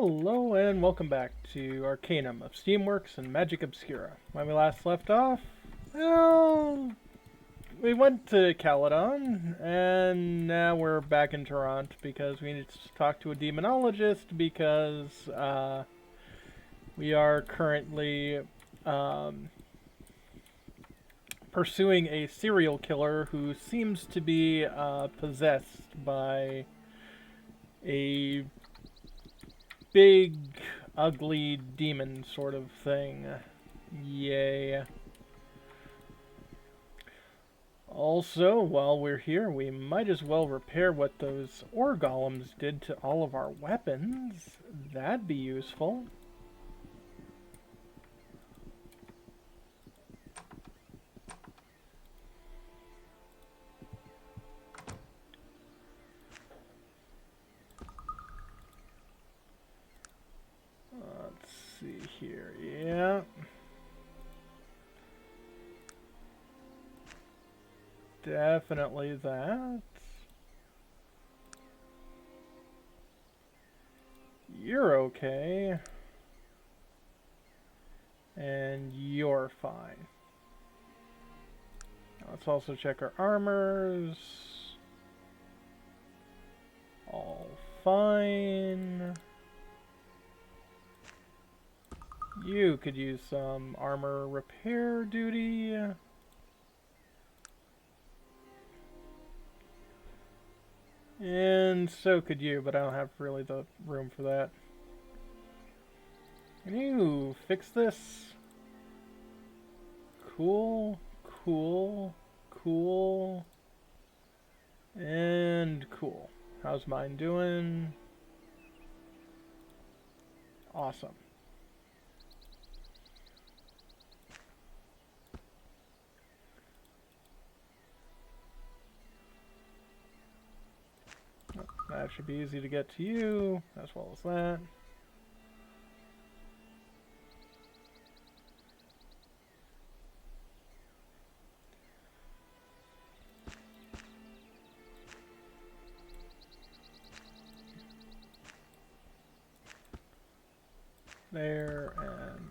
Hello and welcome back to Arcanum of Steamworks and Magic Obscura. When we last left off, well, we went to Caledon, and now we're back in Toronto because we need to talk to a demonologist because we are currently pursuing a serial killer who seems to be possessed by a big, ugly demon sort of thing. Yay. Also, while we're here, we might as well repair what those ore golems did to all of our weapons. That'd be useful. Let's see here. Yeah. Definitely that. You're okay. And you're fine. Let's also check our armors. All fine. You could use some armor repair duty. And so could you, but I don't have really the room for that. Can you fix this? Cool, cool, cool, and cool. How's mine doing? Awesome. That should be easy to get to you, as well as that. There, and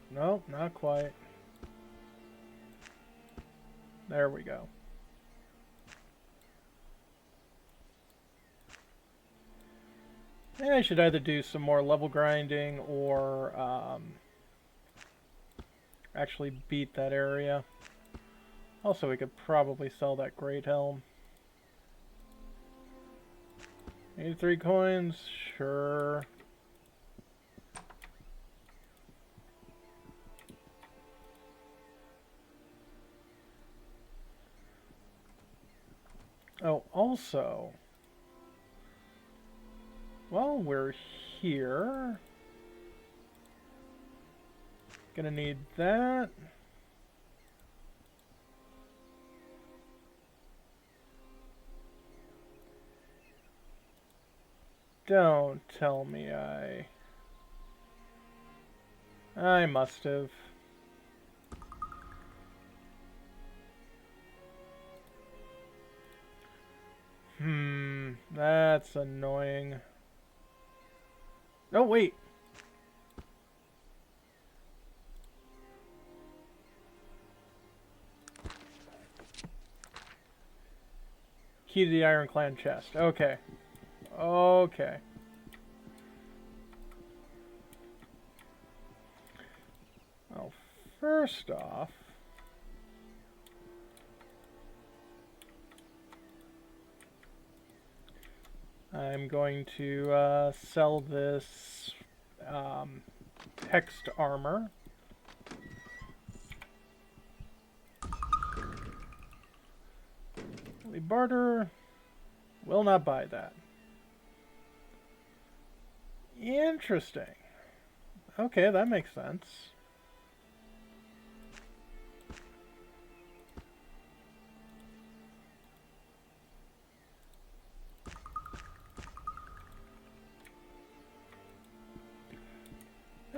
nope, not quite. There we go. And I should either do some more level grinding or actually beat that area. Also, we could probably sell that Great Helm. 83 coins, sure. Oh, also, while we're here, gonna need that. Don't tell me I must have. That's annoying. Oh, wait. Key to the Iron Clan chest. Okay. Okay. Well, first off, I'm going to sell this text armor. We barter. Will not buy that. Interesting. Okay, that makes sense.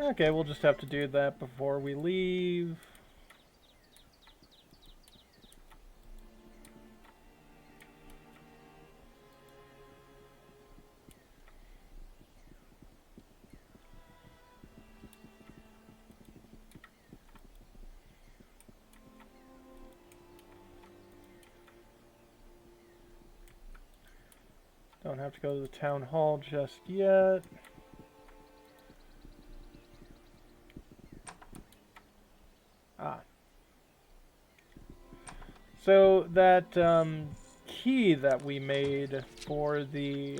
Okay, we'll just have to do that before we leave. don't have to go to the town hall just yet. Ah. So that key that we made for the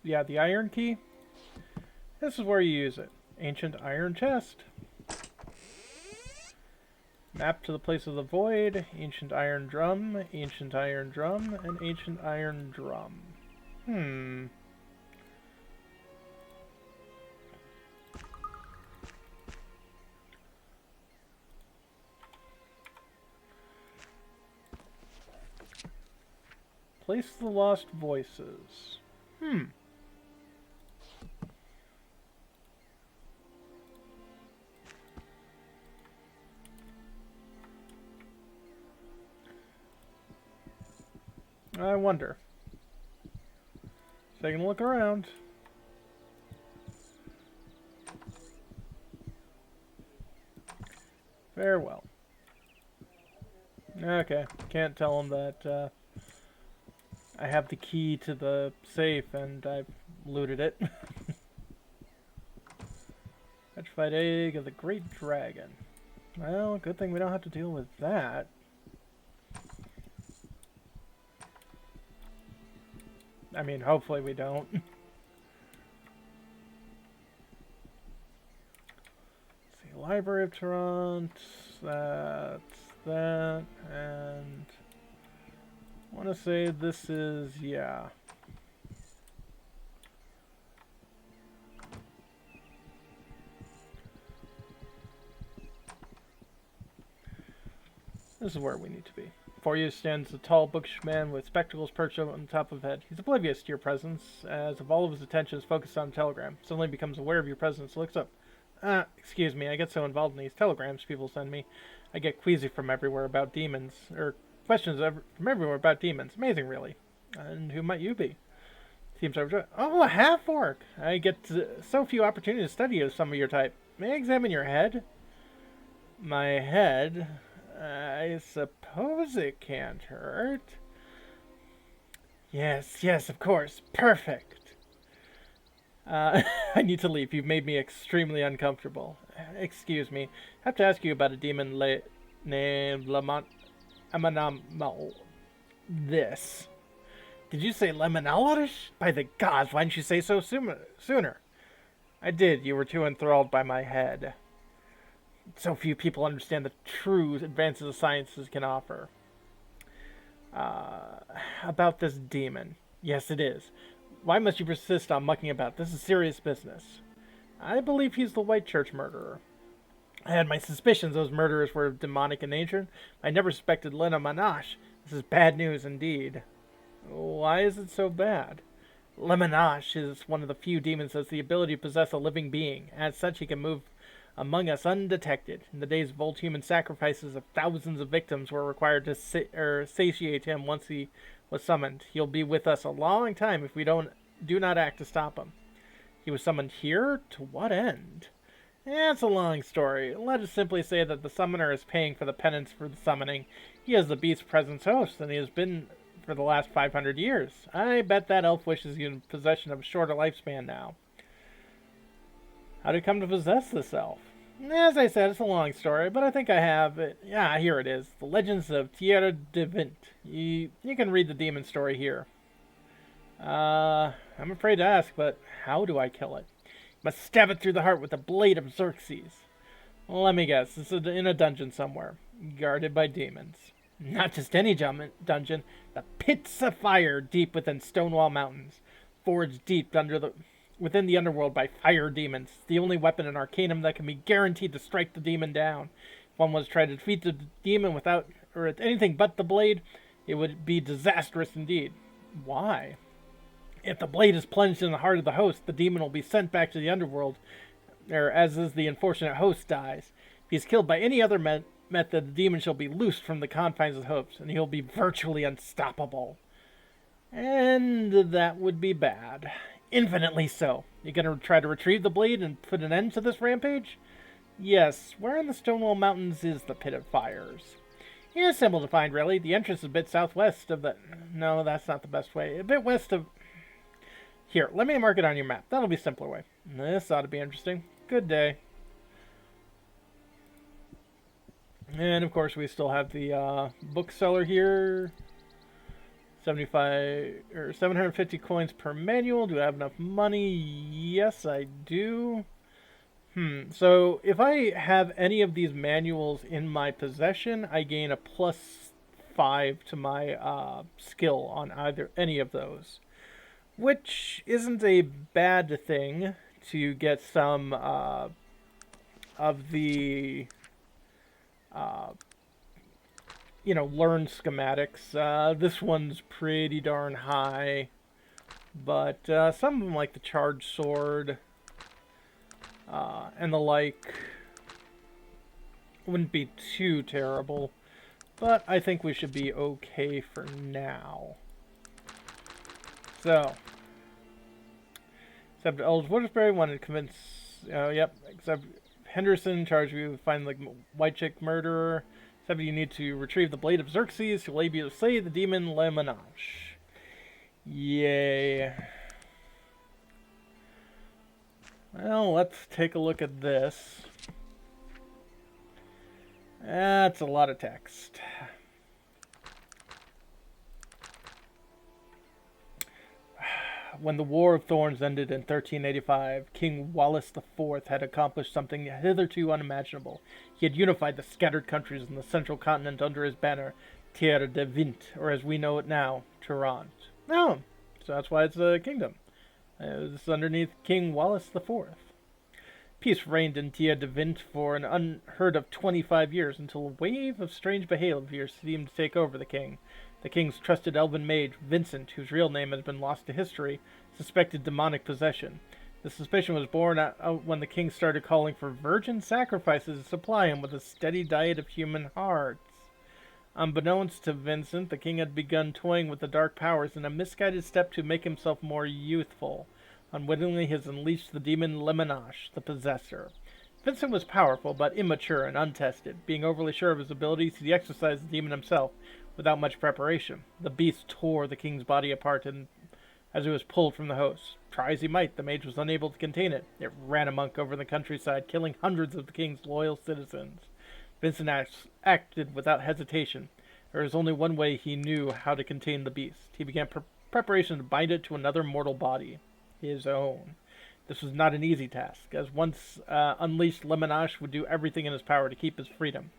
yeah, the iron key. This is where you use it. Ancient iron chest. Map to the place of the void. Ancient iron drum. Ancient iron drum. And ancient iron drum. Place the lost voices. I wonder. Taking a look around. Farewell. Okay, can't tell him that I have the key to the safe and I've looted it. Petrified egg of the great dragon. Well, good thing we don't have to deal with that. I mean, hopefully we don't. Let's see, Library of Toronto, that's that, and I want to say this is, yeah. This is where we need to be. Before you stands a tall, bookish man with spectacles perched on top of his head. He's oblivious to your presence, as if all of his attention is focused on a telegram. Suddenly becomes aware of your presence, looks up. Excuse me, I get so involved in these telegrams people send me. I get queasy from everywhere about demons, or questions from everywhere about demons. Amazing, really. And who might you be? Seems overjoyed. Oh, a half-orc! I get so few opportunities to study some of your type. May I examine your head? My head? I suppose it can't hurt. Yes, of course. Perfect. I need to leave. You've made me extremely uncomfortable. Excuse me. I have to ask you about a demon named Amanamo. This. Did you say Lemonalodish? By the gods, why didn't you say so sooner? I did. You were too enthralled by my head. So few people understand the true advances of sciences can offer. About this demon. Yes, it is. Why must you persist on mucking about? This is serious business. I believe he's the White Church murderer. I had my suspicions those murderers were demonic in nature. I never suspected Lena Manache. This is bad news indeed. Why is it so bad? Lemonage is one of the few demons that has the ability to possess a living being. As such, he can move among us undetected. In the days of old, human sacrifices of thousands of victims were required to satiate him once he was summoned. He'll be with us a long time if we do not act to stop him. He was summoned here? To what end? It's a long story. Let us simply say that the summoner is paying for the penance for the summoning. He is the beast's presence host, and he has been for the last 500 years. I bet that elf wishes you in possession of a shorter lifespan now. How did you come to possess this elf? As I said, it's a long story, but I think I have it. Yeah, here it is. The Legends of Tierra de Vint. You can read the demon story here. I'm afraid to ask, but how do I kill it? You must stab it through the heart with the blade of Xerxes. Well, let me guess. It's in a dungeon somewhere, guarded by demons. Not just any dungeon. The pits of fire deep within Stonewall Mountains, forged deep within the underworld by fire demons. The only weapon in Arcanum that can be guaranteed to strike the demon down. If one was to try to defeat the demon without anything but the blade, it would be disastrous indeed. Why? If the blade is plunged in the heart of the host, the demon will be sent back to the underworld, as is the unfortunate host dies. If he is killed by any other method, the demon shall be loosed from the confines of the host, and he'll be virtually unstoppable. And that would be bad. Infinitely so. You gonna try to retrieve the blade and put an end to this rampage? Yes, where in the Stonewall Mountains is the Pit of Fires? Yeah, simple to find, really. The entrance is a bit southwest of the... No, that's not the best way. A bit west of... Here, let me mark it on your map. That'll be a simpler way. This ought to be interesting. Good day. And, of course, we still have the bookseller here. 75 or 750 coins per manual. Do I have enough money? Yes, I do. So if I have any of these manuals in my possession, I gain a +5 to my skill on any of those, which isn't a bad thing to get some of the learn schematics. This one's pretty darn high, but some of them, like the charged sword and the like, wouldn't be too terrible. But I think we should be okay for now. So, except Eldridge Woodbury wanted to convince. Yep. Except Henderson charged you with finding the white chick murderer. Except you need to retrieve the blade of Xerxes, who will be able to slay the demon Lemonage. Yay. Well, let's take a look at this. That's a lot of text. When the War of Thorns ended in 1385, King Wallace IV had accomplished something hitherto unimaginable. He had unified the scattered countries in the central continent under his banner, Terre de Vint, or as we know it now, Toronto. Oh, so that's why it's a kingdom. It's underneath King Wallace IV. Peace reigned in Terre de Vint for an unheard of 25 years until a wave of strange behavior seemed to take over the king. The king's trusted elven mage, Vincent, whose real name has been lost to history, suspected demonic possession. The suspicion was born out when the king started calling for virgin sacrifices to supply him with a steady diet of human hearts. Unbeknownst to Vincent, the king had begun toying with the dark powers in a misguided step to make himself more youthful. Unwittingly, he has unleashed the demon Lemonage, the possessor. Vincent was powerful, but immature and untested. Being overly sure of his abilities, he exorcised the demon himself without much preparation. The beast tore the king's body apart as it was pulled from the host. Try as he might, the mage was unable to contain it. It ran amok over the countryside, killing hundreds of the king's loyal citizens. Vincent acted without hesitation. There was only one way he knew how to contain the beast. He began preparation to bind it to another mortal body, his own. This was not an easy task, as once unleashed, Lemonage would do everything in his power to keep his freedom.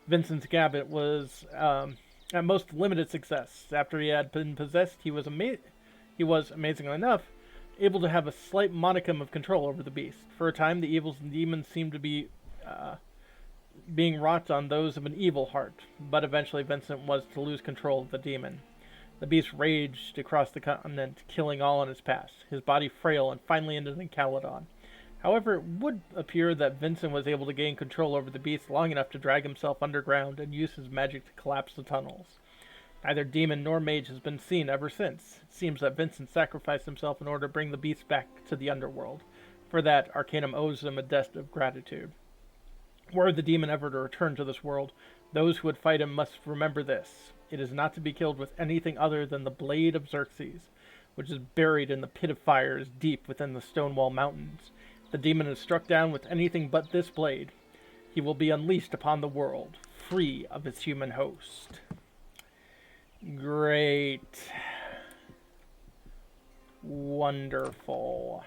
Vincent's gambit was at most limited success. After he had been possessed, he was, amazingly enough, able to have a slight modicum of control over the beast. For a time, the evils and demons seemed to be being wrought on those of an evil heart, but eventually Vincent was to lose control of the demon. The beast raged across the continent, killing all in its path, his body frail, and finally ended in Caledon. However, it would appear that Vincent was able to gain control over the beast long enough to drag himself underground and use his magic to collapse the tunnels. Neither demon nor mage has been seen ever since. It seems that Vincent sacrificed himself in order to bring the beast back to the underworld. For that, Arcanum owes him a debt of gratitude. Were the demon ever to return to this world, those who would fight him must remember this. It is not to be killed with anything other than the blade of Xerxes, which is buried in the pit of fires deep within the Stonewall Mountains. If the demon is struck down with anything but this blade, he will be unleashed upon the world, free of its human host. Great. Wonderful.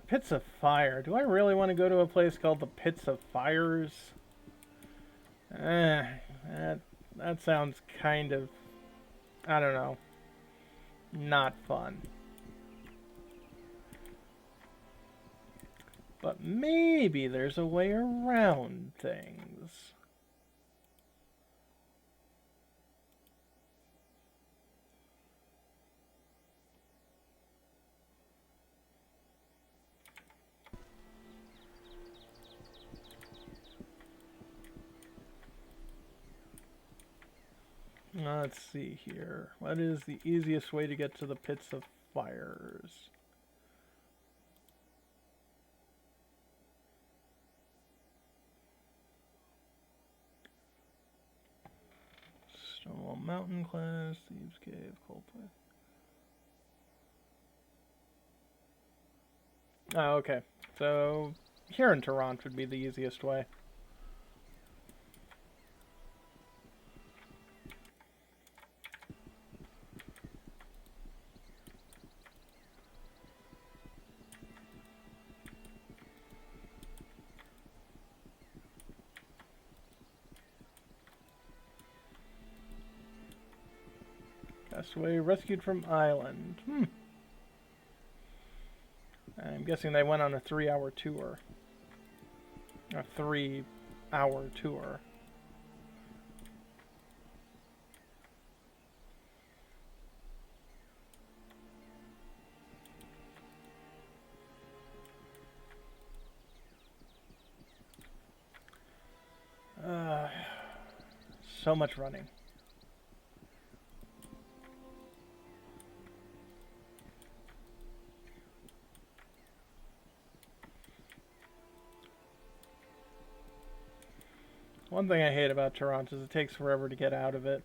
Pits of Fire. Do I really want to go to a place called the Pits of Fires? That sounds kind of, I don't know, not fun. But maybe there's a way around things. Let's see here. What is the easiest way to get to the pits of fires? Stonewall Mountain class, Thieves Cave, Coldplay. Oh, okay. So here in Toronto would be the easiest way. Castaway rescued from island. I'm guessing they went on a 3-hour tour. A 3-hour tour. So much running. One thing I hate about Toronto is it takes forever to get out of it.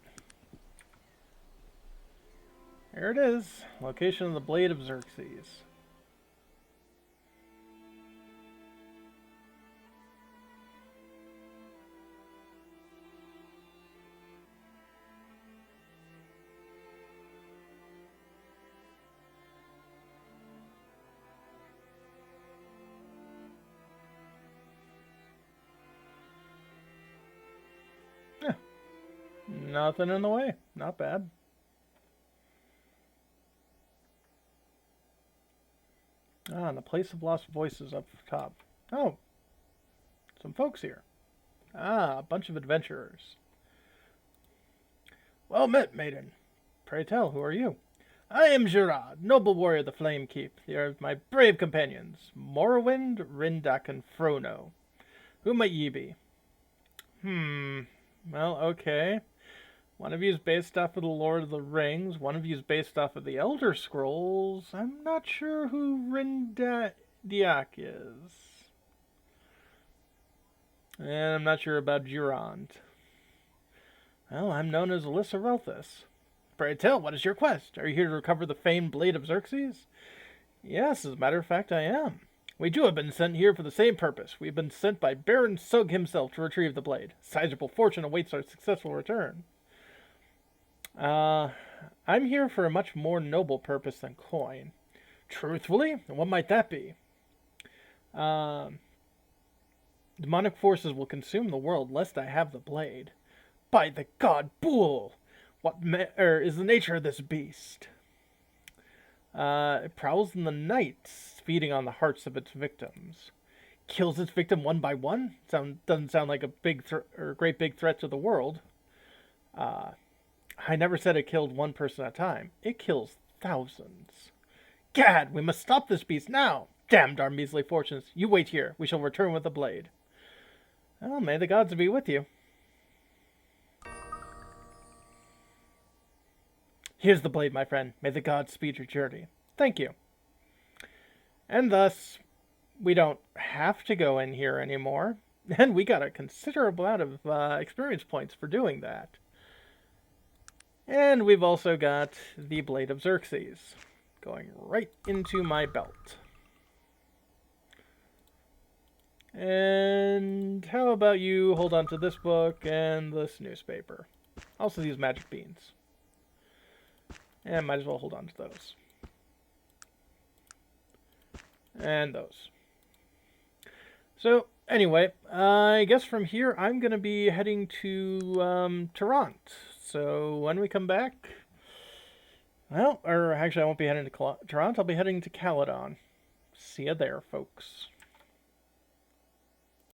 Here it is. Location of the Blade of Xerxes. Nothing in the way. Not bad. And the Place of Lost Voices up top. Oh, some folks here. A bunch of adventurers. Well met, maiden. Pray tell, who are you? I am Gerard, noble warrior of the Flame Keep. They are my brave companions, Morrowind, Rindak, and Frono. Who might ye be? Well, okay. One of you is based off of the Lord of the Rings. One of you is based off of the Elder Scrolls. I'm not sure who Rindak is. And I'm not sure about Durand. Well, I'm known as Alyssa Relthus. Pray tell, what is your quest? Are you here to recover the famed Blade of Xerxes? Yes, as a matter of fact, I am. We too have been sent here for the same purpose. We've been sent by Baron Sug himself to retrieve the blade. Sizable fortune awaits our successful return. I'm here for a much more noble purpose than coin. Truthfully? What might that be? Demonic forces will consume the world lest I have the blade. By the god Bull! What is the nature of this beast? It prowls in the night, feeding on the hearts of its victims. Kills its victim one by one? Doesn't sound like a great big threat to the world. I never said it killed one person at a time. It kills thousands. Gad, we must stop this beast now! Damned our measly fortunes. You wait here. We shall return with the blade. Well, may the gods be with you. Here's the blade, my friend. May the gods speed your journey. Thank you. And thus, we don't have to go in here anymore. And we got a considerable amount of experience points for doing that. And we've also got the Blade of Xerxes going right into my belt. And how about you hold on to this book and this newspaper? Also these magic beans. And might as well hold on to those. And those. So, anyway, I guess from here I'm going to be heading to Toronto. So, when we come back, well, or actually I won't be heading to Toronto, I'll be heading to Caledon. See ya there, folks.